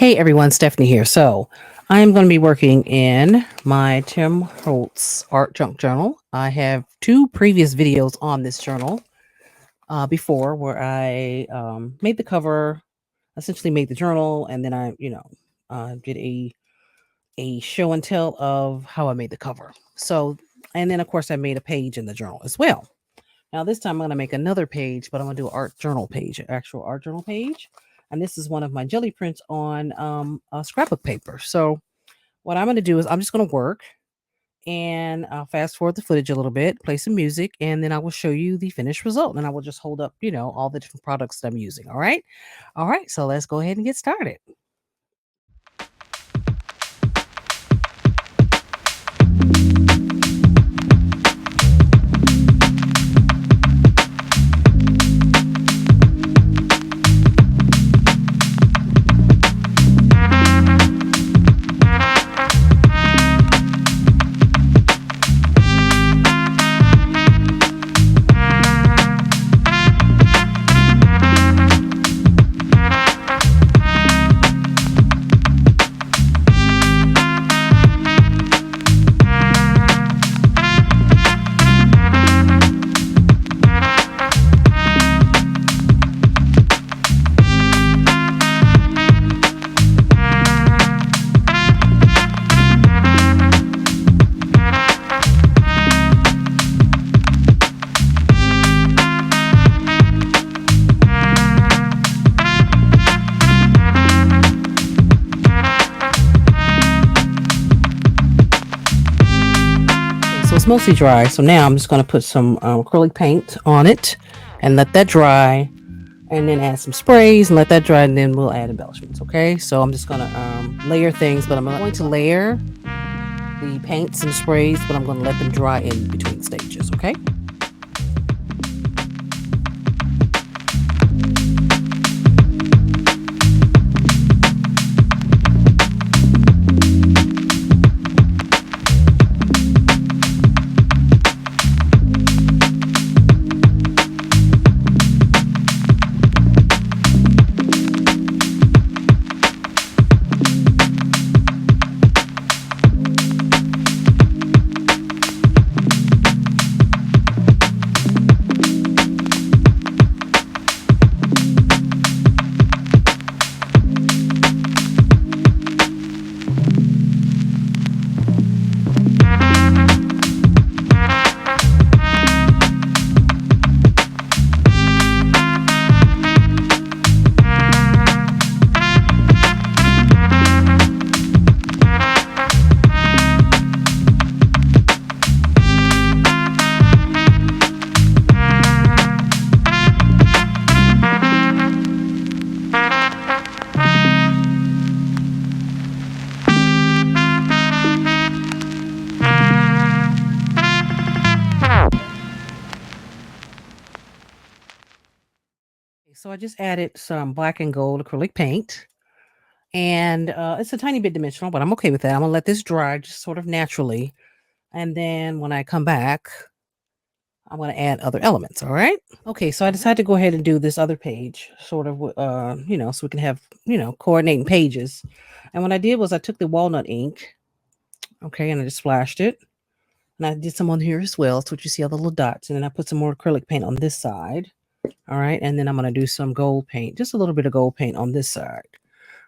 Hey everyone, Stephanie here. So I'm going to be working in my Tim Holtz Art Junk Journal. I have two previous videos on this journal before where I made the cover, essentially made the journal, and then I did a show and tell of how I made the cover. So, and then of course I made a page in the journal as well. Now this time I'm going to make another page, but I'm going to do an art journal page, an actual art journal page. And this is one of my jelly prints on a scrapbook paper. So what I'm going to do is I'm just going to work and I'll fast forward the footage a little bit, play some music, and then I will show you the finished result. And I will just hold up, all the different products that I'm using. All right. All right. So let's go ahead and get started. So it's mostly dry. So now I'm just going to put some acrylic paint on it and let that dry, and then add some sprays and let that dry, and then we'll add embellishments. Okay, so I'm just going to layer things, but I'm going to layer the paints and sprays, but I'm going to let them dry in between stages. Okay. So I just added some black and gold acrylic paint, and it's a tiny bit dimensional, but I'm okay with that. I'm gonna let this dry just sort of naturally, and then when I come back, I'm gonna add other elements. All right. Okay. So I decided to go ahead and do this other page, sort of, so we can have coordinating pages. And what I did was I took the walnut ink, okay, and I just splashed it, and I did some on here as well. So what you see all the little dots, and then I put some more acrylic paint on this side. All right. And then I'm going to do some gold paint, just a little bit of gold paint on this side.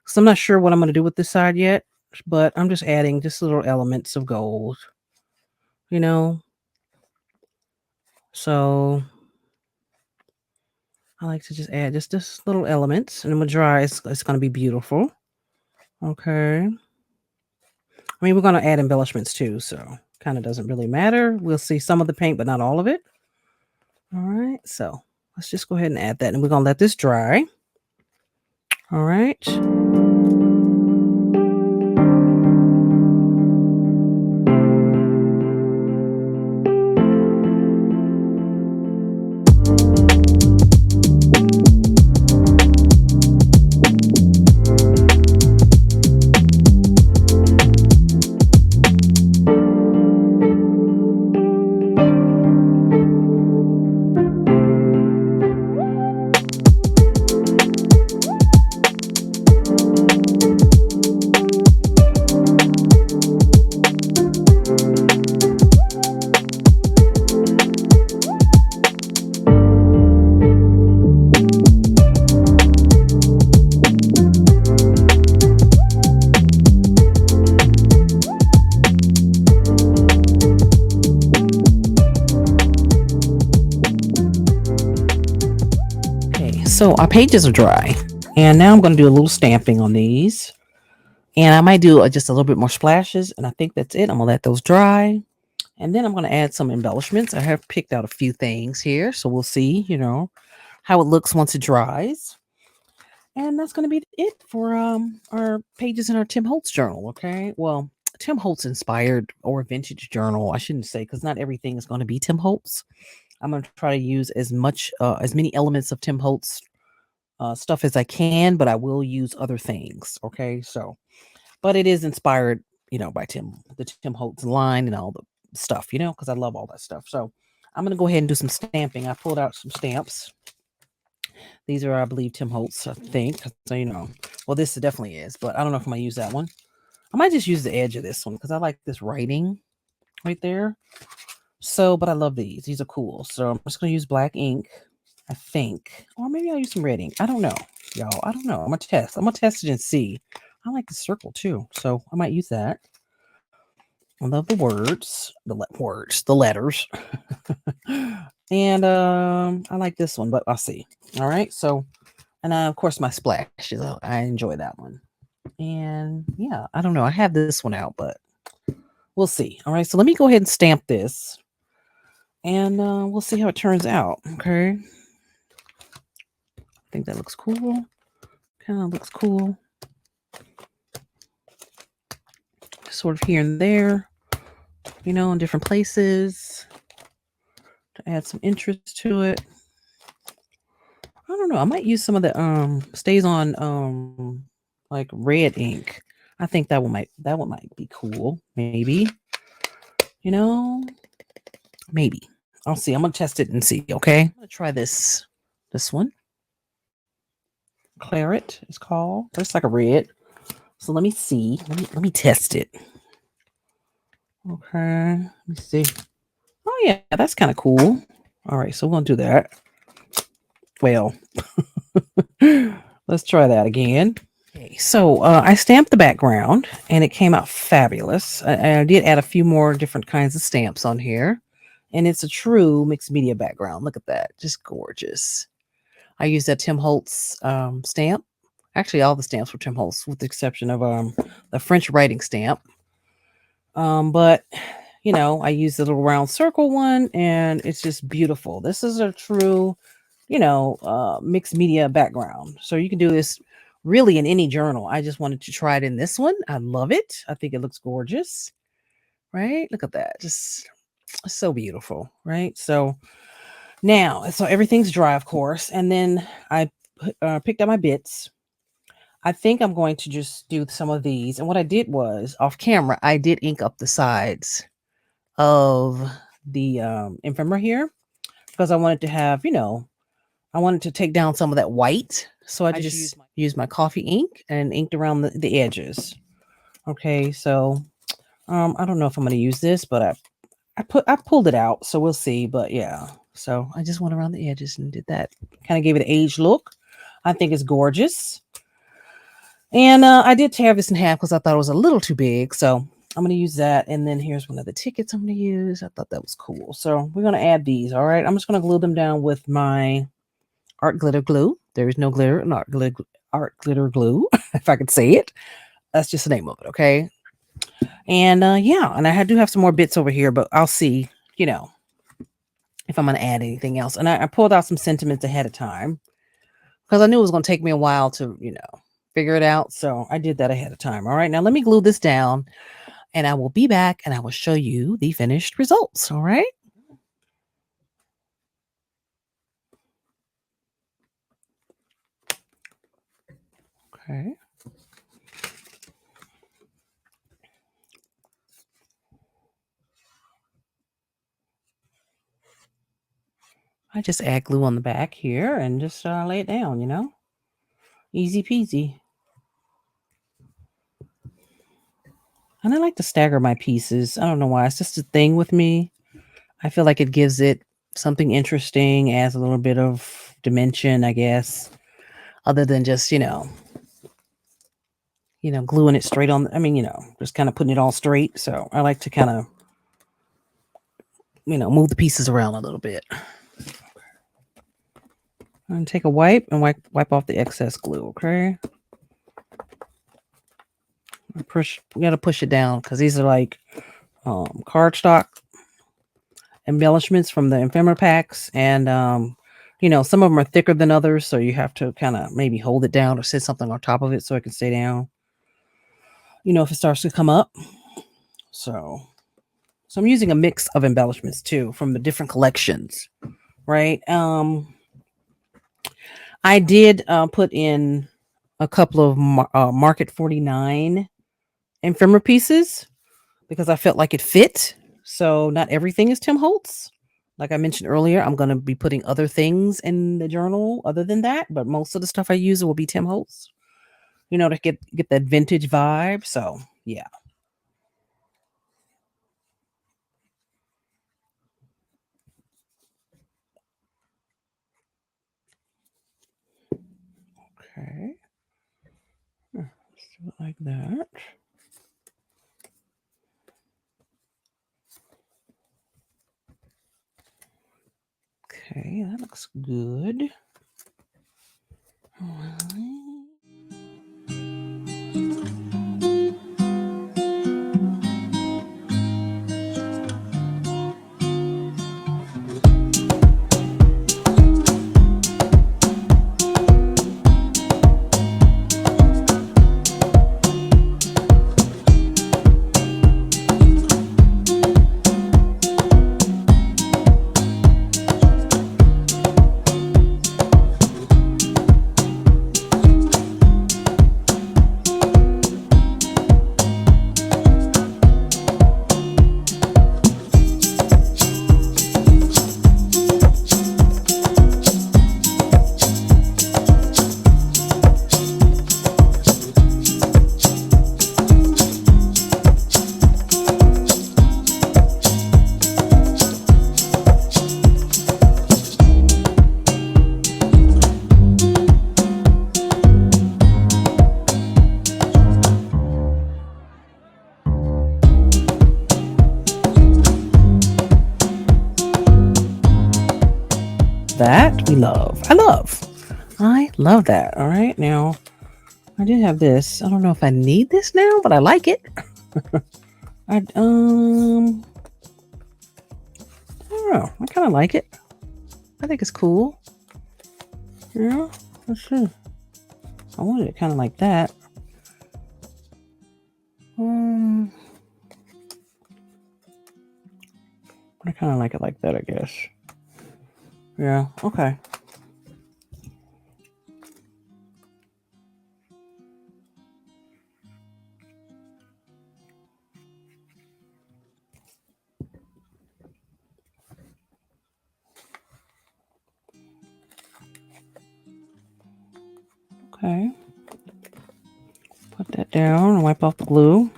So I'm not sure what I'm going to do with this side yet, but I'm just adding just little elements of gold, you know. So I like to just add just little elements, and then when dry, it's going to be beautiful. Okay. I mean, we're going to add embellishments too, so kind of doesn't really matter. We'll see some of the paint, but not all of it. All right. So let's just go ahead and add that, and we're going to let this dry. All right. So our pages are dry. And now I'm going to do a little stamping on these. And I might do just a little bit more splashes. And I think that's it. I'm going to let those dry. And then I'm going to add some embellishments. I have picked out a few things here. So we'll see, how it looks once it dries. And that's going to be it for our pages in our Tim Holtz journal. Okay. Well, Tim Holtz inspired or vintage journal. I shouldn't say, because not everything is going to be Tim Holtz. I'm going to try to use as many elements of Tim Holtz stuff as I can, but I will use other things. Okay. So, but it is inspired, by the Tim Holtz line and all the stuff, because I love all that stuff. So I'm going to go ahead and do some stamping. I pulled out some stamps. These are, I believe, Tim Holtz, I think. So, well, this definitely is, but I don't know if I'm going to use that one. I might just use the edge of this one because I like this writing right there. So, but I love these. These are cool. So I'm just going to use black ink, I think. Or maybe I'll use some red ink. I don't know, y'all. I don't know. I'm going to test. I'm going to test it and see. I like the circle too. So I might use that. I love the words, the letters. And I like this one, but I'll see. All right. So, and of course, my splashes. I enjoy that one. And yeah, I don't know. I have this one out, but we'll see. All right. So let me go ahead and stamp this. And we'll see how it turns out. Okay. I think that looks cool. Kind of looks cool. Sort of here and there, in different places to add some interest to it. I don't know. I might use some of the stays on like red ink. I think that one might be cool. Maybe. Maybe. I'll see. I'm gonna test it and see. Okay. I'm gonna try this one. Claret is called. That's like a red. So let me see. Let me test it. Okay. Let me see. Oh yeah, that's kind of cool. All right, so we're gonna do that. Well, let's try that again. Okay, so I stamped the background and it came out fabulous. I did add a few more different kinds of stamps on here, and it's a true mixed media background. Look at that, just gorgeous. I used that Tim Holtz stamp. Actually, all the stamps were Tim Holtz, with the exception of the French writing stamp. But I used the little round circle one, and it's just beautiful. This is a true, mixed media background. So you can do this really in any journal. I just wanted to try it in this one. I love it. I think it looks gorgeous. Right? Look at that. Just so beautiful. Right? So now, so everything's dry, of course. And then I picked up my bits. I think I'm going to just do some of these. And what I did was, off camera, I did ink up the sides of the ephemera here, because I wanted to have, I wanted to take down some of that white. So I just used my coffee ink and inked around the edges. Okay, so I don't know if I'm going to use this, but I pulled it out, so we'll see. But yeah, so I just went around the edges and did that. Kind of gave it an aged look. I think it's gorgeous. And I did tear this in half because I thought it was a little too big. So I'm going to use that. And then here's one of the tickets I'm going to use. I thought that was cool. So we're going to add these. All right. I'm just going to glue them down with my art glitter glue. There is no glitter in art glitter glue, if I could say it. That's just the name of it. Okay. And yeah, and I do have some more bits over here, but I'll see, if I'm going to add anything else. And I pulled out some sentiments ahead of time because I knew it was going to take me a while to, figure it out. So I did that ahead of time. All right. Now let me glue this down, and I will be back and I will show you the finished results. All right. Okay. I just add glue on the back here and just lay it down, easy peasy. And I like to stagger my pieces. I don't know why. It's just a thing with me. I feel like it gives it something interesting, adds a little bit of dimension, I guess, other than just, gluing it straight on. Just kind of putting it all straight. So I like to kind of, move the pieces around a little bit. And take a wipe and wipe off the excess glue, okay? We gotta push it down because these are like cardstock embellishments from the ephemera packs, and some of them are thicker than others, so you have to kind of maybe hold it down or sit something on top of it so it can stay down. If it starts to come up. So I'm using a mix of embellishments too from the different collections, right? I did put in a couple of Market 49 ephemera pieces because I felt like it fit. So not everything is Tim Holtz. Like I mentioned earlier, I'm going to be putting other things in the journal other than that, but most of the stuff I use will be Tim Holtz. To get that vintage vibe. So yeah. Okay. Let's do it like that. Okay, that looks good. That we love. I love that. All right. Now, I did have this. I don't know if I need this now, but I like it. I don't know. I kind of like it. I think it's cool. Yeah. Let's see. I wanted it kind of like that. I kind of like it like that, I guess. Yeah. Okay. Okay. Put that down and wipe off the glue.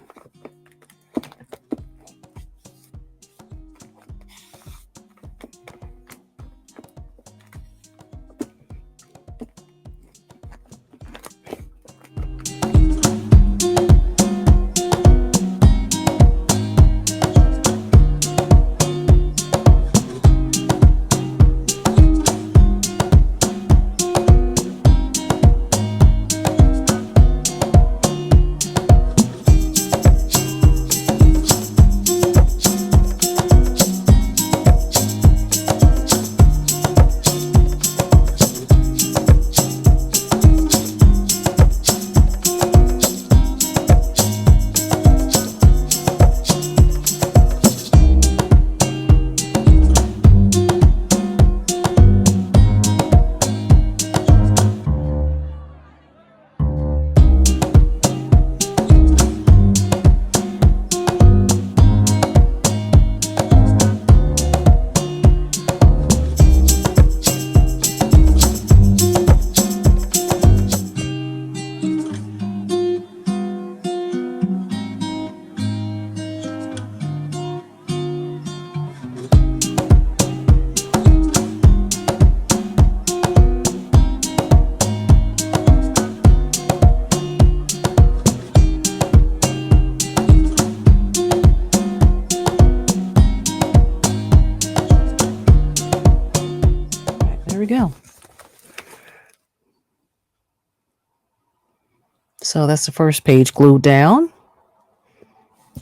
So that's the first page glued down.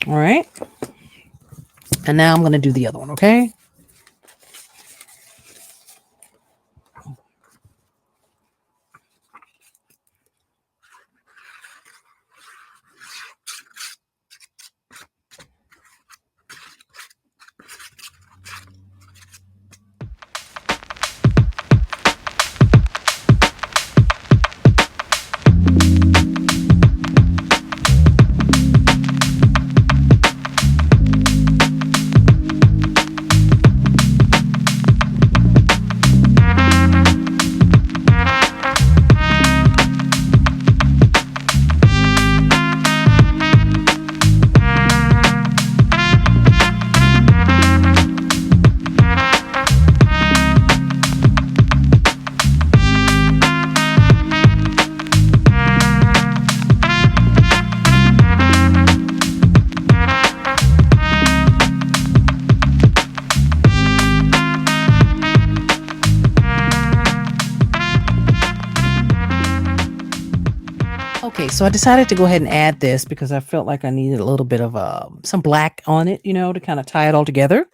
All right. And now I'm going to do the other one, okay? Okay, so I decided to go ahead and add this because I felt like I needed a little bit of some black on it, to kind of tie it all together.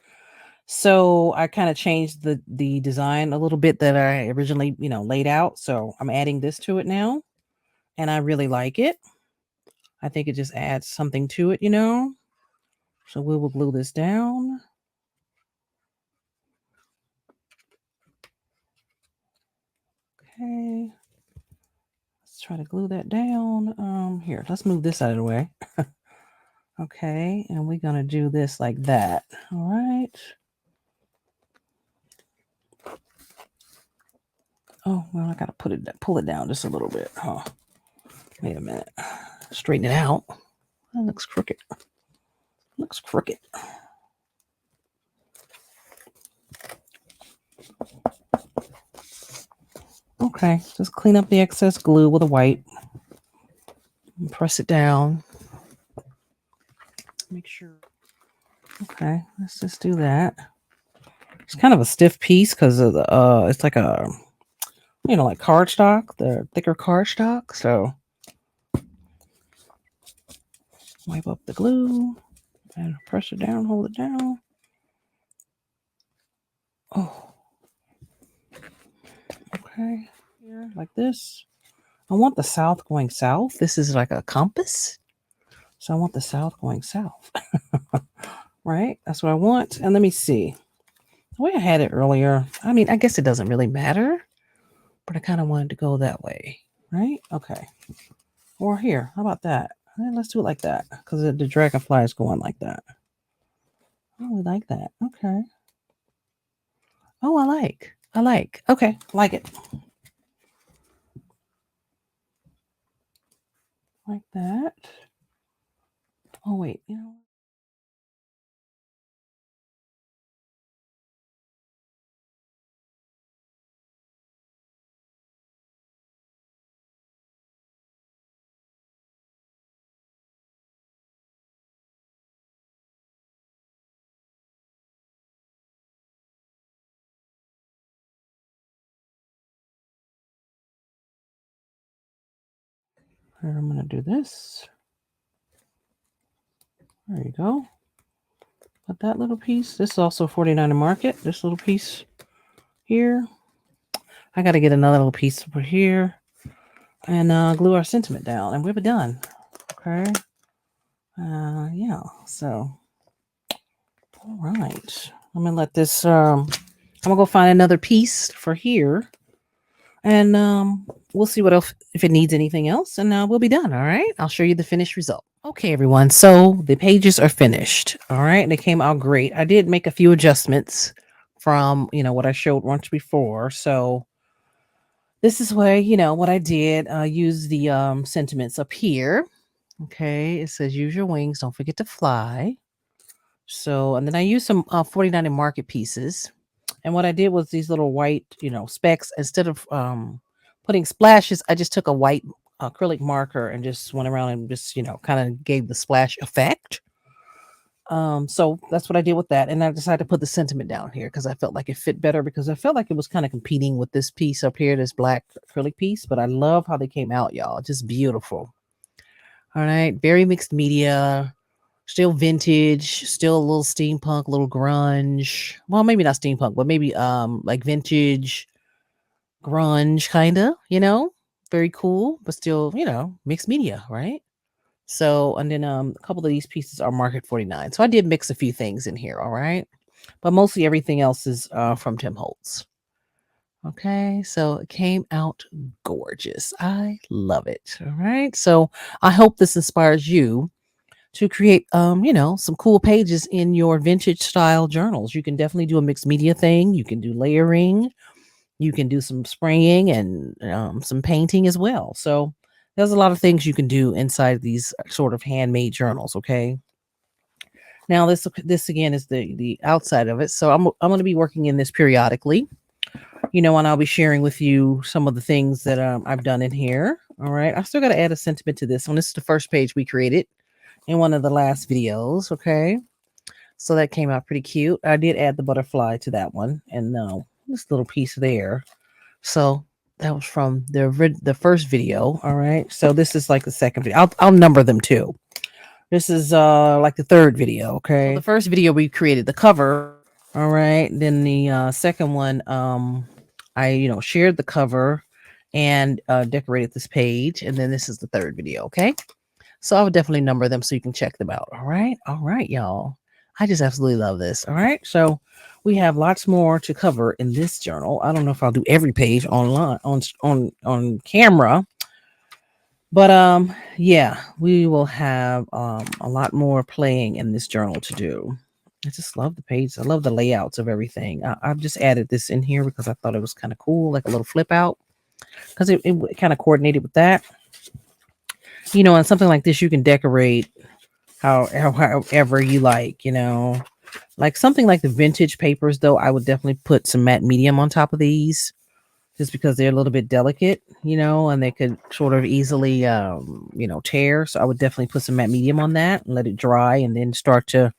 So I kind of changed the design a little bit that I originally, laid out. So I'm adding this to it now, and I really like it. I think it just adds something to it. So we will glue this down. Okay. Let's try to glue that down. Here, let's move this out of the way. Okay, and we're gonna do this like that. All right. Oh, well, I gotta pull it down just a little bit. Huh. Wait a minute. Straighten it out. That looks crooked. Looks crooked. Okay, just clean up the excess glue with a wipe. And press it down. Make sure. Okay, let's just do that. It's kind of a stiff piece because of the it's like a like cardstock, the thicker cardstock. So wipe up the glue and press it down, hold it down. Oh, okay, here like this. I want the south going south. This is like a compass, so I want the south going south. Right, that's what I want. And let me see the way I had it earlier. I mean, I guess it doesn't really matter, but I kind of wanted to go that way, right? Okay, or here, how about that? Let's do it like that because the dragonfly is going like that. Oh, we like that. Okay. Oh, I like. Okay, like it. Like that. Oh, wait. Here, I'm going to do this. There you go. But that little piece, this is also 49 Market. This little piece here. I got to get another little piece over here and glue our sentiment down. And we'll be done. Okay. Yeah. So, all right. I'm going to let this, I'm going to go find another piece for here. And we'll see what else, if it needs anything else. And we'll be done. All right. I'll show you the finished result. Okay, everyone. So the pages are finished. All right. And they came out great. I did make a few adjustments from, what I showed once before. So this is where, what I did. Use the sentiments up here. Okay. It says use your wings. Don't forget to fly. So, and then I used some 49 in Market pieces. And what I did was these little white, specks. Instead of putting splashes, I just took a white acrylic marker and just went around and just, kind of gave the splash effect. So that's what I did with that. And I decided to put the sentiment down here because I felt like it fit better because I felt like it was kind of competing with this piece up here, this black acrylic piece. But I love how they came out, y'all. Just beautiful. All right. Very mixed media. Still vintage, still a little steampunk, a little grunge. Well, maybe not steampunk, but maybe like vintage grunge kinda, Very cool, but still, mixed media, right? So, and then a couple of these pieces are market 49. So I did mix a few things in here, all right? But mostly everything else is from Tim Holtz. Okay, so it came out gorgeous. I love it. All right. So I hope this inspires you to create some cool pages in your vintage style journals. You can definitely do a mixed media thing. You can do layering, you can do some spraying and some painting as well. So there's a lot of things you can do inside these sort of handmade journals. Okay, now this again is the outside of it. So I'm going to be working in this periodically, and I'll be sharing with you some of the things that I've done in here. All right, I still got to add a sentiment to this one. This is the first page we created in one of the last videos. Okay, so that came out pretty cute. I did add the butterfly to that one, and this little piece there. So that was from the first video. All right, so this is like the second video. I'll number them too. This is like the third video. Okay, so the first video we created the cover. All right, then the second one, I shared the cover and decorated this page, and then this is the third video. Okay, so I would definitely number them so you can check them out. All right, y'all. I just absolutely love this. All right, so we have lots more to cover in this journal. I don't know if I'll do every page online on camera, but yeah, we will have a lot more playing in this journal to do. I just love the pages. I love the layouts of everything. I've just added this in here because I thought it was kind of cool, like a little flip out, because it kind of coordinated with that. And something like this, you can decorate however you like, like something like the vintage papers, though. I would definitely put some matte medium on top of these just because they're a little bit delicate, and they could sort of easily, tear. So I would definitely put some matte medium on that and let it dry and then start to,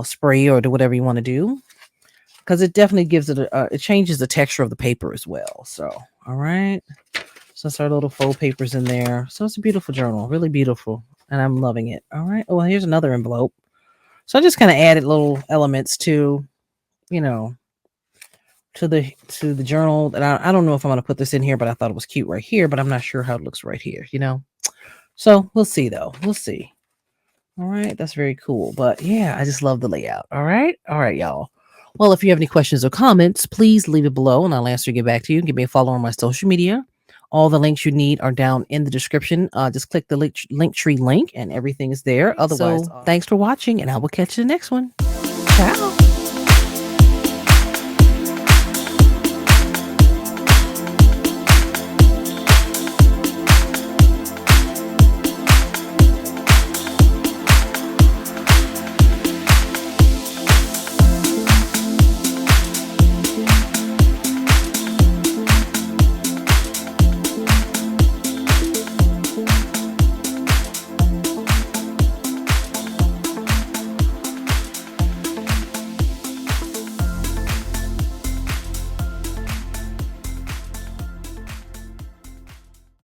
spray or do whatever you want to do. Because it definitely gives it it changes the texture of the paper as well. So, all right. So it's our little faux papers in there. So it's a beautiful journal, really beautiful. And I'm loving it. All right. Oh, well, here's another envelope. So I just kind of added little elements to, you know, to the journal. And I don't know if I'm going to put this in here, but I thought it was cute right here, but I'm not sure how it looks right here, So we'll see though. We'll see. All right. That's very cool. But yeah, I just love the layout. All right. All right, y'all. Well, if you have any questions or comments, please leave it below and I'll answer, get back to you. Give me a follow on my social media. All the links you need are down in the description. Just click the link tree link and everything is there. Otherwise, thanks for watching and I will catch you in the next one. Ciao.